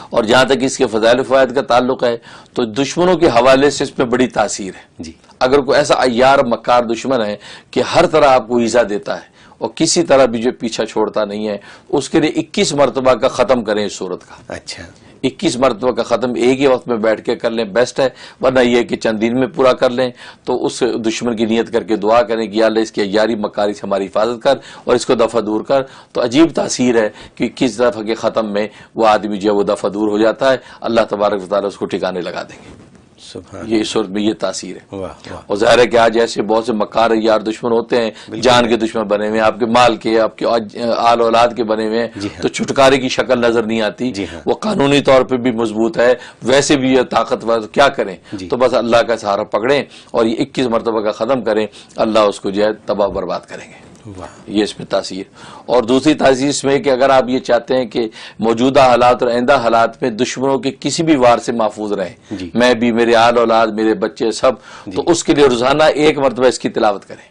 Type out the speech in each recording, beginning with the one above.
اور جہاں تک اس کے فضائل و فوائد کا تعلق ہے تو دشمنوں کے حوالے سے اس میں بڑی تاثیر ہے جی. اگر کوئی ایسا عیار مکار دشمن ہے کہ ہر طرح آپ کو ایذا دیتا ہے اور کسی طرح بھی جو پیچھا چھوڑتا نہیں ہے، اس کے لیے 21 مرتبہ کا ختم کریں اس سورت کا. اچھا 21 مرتبہ کا ختم ایک ہی وقت میں بیٹھ کے کر لیں بیسٹ ہے، ورنہ یہ کہ چند دن میں پورا کر لیں. تو اس دشمن کی نیت کر کے دعا کریں کہ یا اللہ اس کی عیاری مکاری سے ہماری حفاظت کر اور اس کو دفع دور کر. تو عجیب تاثیر ہے کہ کس دفعہ کے ختم میں وہ آدمی جو ہے وہ دفع دور ہو جاتا ہے، اللہ تبارک و تعالیٰ اس کو ٹھکانے لگا دیں گے. یہ صورت میں یہ تاثیر ہے. اور ظاہر ہے کہ آج ایسے بہت سے مکار یار دشمن ہوتے ہیں، جان کے دشمن بنے ہوئے ہیں، آپ کے مال کے، آپ کے آل اولاد کے بنے ہوئے ہیں، تو چھٹکارے کی شکل نظر نہیں آتی. وہ قانونی طور پہ بھی مضبوط ہے، ویسے بھی یہ طاقتور، کیا کریں؟ تو بس اللہ کا سہارا پکڑیں اور یہ 21 مرتبہ کا ختم کریں، اللہ اس کو جو ہے تباہ برباد کریں گے. یہ اس میں تاثیر. اور دوسری تاثیر اس میں کہ اگر آپ یہ چاہتے ہیں کہ موجودہ حالات اور آئندہ حالات میں دشمنوں کے کسی بھی وار سے محفوظ رہیں، میں بھی، میرے آل اولاد، میرے بچے سب، تو اس کے لیے روزانہ 1 مرتبہ اس کی تلاوت کریں.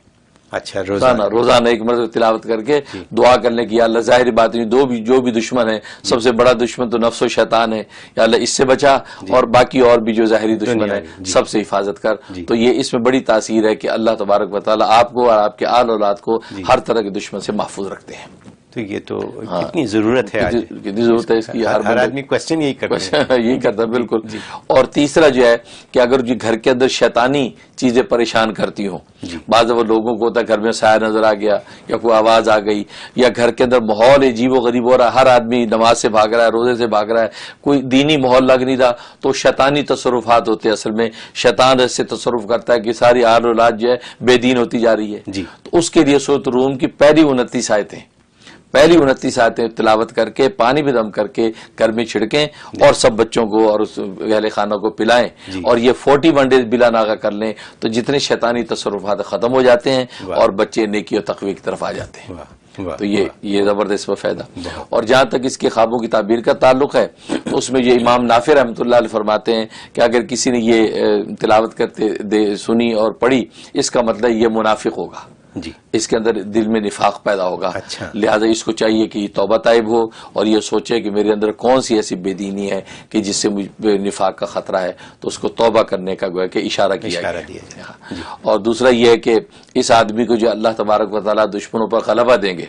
اچھا روزانہ 1 مرتبہ تلاوت کر کے دعا کر لیں کہ یا اللہ ظاہری بات نہیں، جو بھی دشمن ہے، سب سے بڑا دشمن تو نفس و شیطان ہے، یا اللہ اس سے بچا، اور باقی اور بھی جو ظاہری دشمن ہے سب سے حفاظت کر. تو یہ اس میں بڑی تاثیر ہے کہ اللہ تبارک و تعالیٰ آپ کو اور آپ کے آل اولاد کو ہر طرح کے دشمن سے محفوظ رکھتے ہیں. تو یہ تو کتنی ضرورت ہے، کتنی ضرورت ہے اس کی. ہر آدمی کوشچن یہی کرتا ہے. بالکل. اور تیسرا جو ہے کہ اگر جو گھر کے اندر شیطانی چیزیں پریشان کرتی ہوں، بعض وہ لوگوں کو ہوتا ہے گھر میں سایہ نظر آ گیا یا کوئی آواز آ گئی یا گھر کے اندر ماحول عجیب و غریب ہو رہا ہے، ہر آدمی نماز سے بھاگ رہا ہے، روزے سے بھاگ رہا ہے، کوئی دینی ماحول لگ نہیں رہا، تو شیطانی تصرفات ہوتے ہیں. اصل میں شیطان ایسے تصرف کرتا ہے کہ ساری آل اولاد جو ہے بے دین ہوتی جا رہی ہے. تو اس کے لیے سورۃ روم کی پہلی 29 آیتیں تلاوت کر کے پانی بھی دم کر کے گھر میں چھڑکیں اور سب بچوں کو اور اس اہل خانہ کو پلائیں. اور یہ 41 ڈیز بلا ناغہ کر لیں تو جتنے شیطانی تصرفات ختم ہو جاتے ہیں اور بچے نیکی و تقوی کی طرف آ جاتے ہیں. تو یہ زبردست و فائدہ. اور جہاں تک اس کے خوابوں کی تعبیر کا تعلق ہے تو اس میں یہ امام نافع رحمۃ اللہ علیہ فرماتے ہیں کہ اگر کسی نے یہ تلاوت کرتے سنی اور پڑھی، اس کا مطلب یہ منافق ہوگا، اس کے اندر دل میں نفاق پیدا ہوگا. لہذا اس کو چاہیے کہ یہ توبہ طائب ہو اور یہ سوچے کہ میرے اندر کون سی ایسی بے دینی ہے کہ جس سے مجھے نفاق کا خطرہ ہے، تو اس کو توبہ کرنے کا گویا کہ اشارہ کیا گیا. اور دوسرا یہ ہے کہ اس آدمی کو جو اللہ تبارک و تعالیٰ دشمنوں پر غلبہ دیں گے،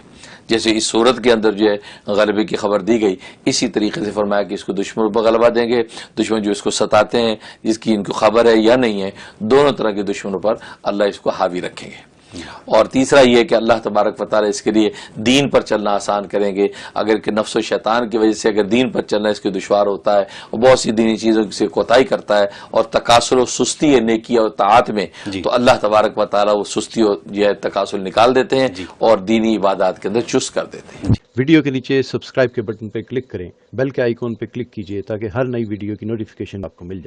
جیسے اس صورت کے اندر جو ہے غلبے کی خبر دی گئی، اسی طریقے سے فرمایا کہ اس کو دشمنوں پر غلبہ دیں گے. دشمن جو اس کو ستاتے ہیں، جس کی ان کو خبر ہے یا نہیں ہے، دونوں طرح کے دشمنوں پر اللہ اس کو حاوی رکھیں گے. اور تیسرا یہ کہ اللہ تبارک و تعالیٰ اس کے لیے دین پر چلنا آسان کریں گے. اگر کہ نفس و شیطان کی وجہ سے اگر دین پر چلنا اس کے دشوار ہوتا ہے اور بہت سی دینی چیزوں سے کوتاہی کرتا ہے اور تکاسل و سستی ہے نیکی اور طاعت میں، تو اللہ تبارک و تعالیٰ وہ سستی و جو ہے تکاسل نکال دیتے ہیں اور دینی عبادات کے اندر چست کر دیتے ہیں. ویڈیو کے نیچے سبسکرائب کے بٹن پہ کلک کریں، بیل کے آئیکن پہ کلک کیجئے تاکہ ہر نئی ویڈیو کی نوٹیفیکیشن آپ کو مل جائے.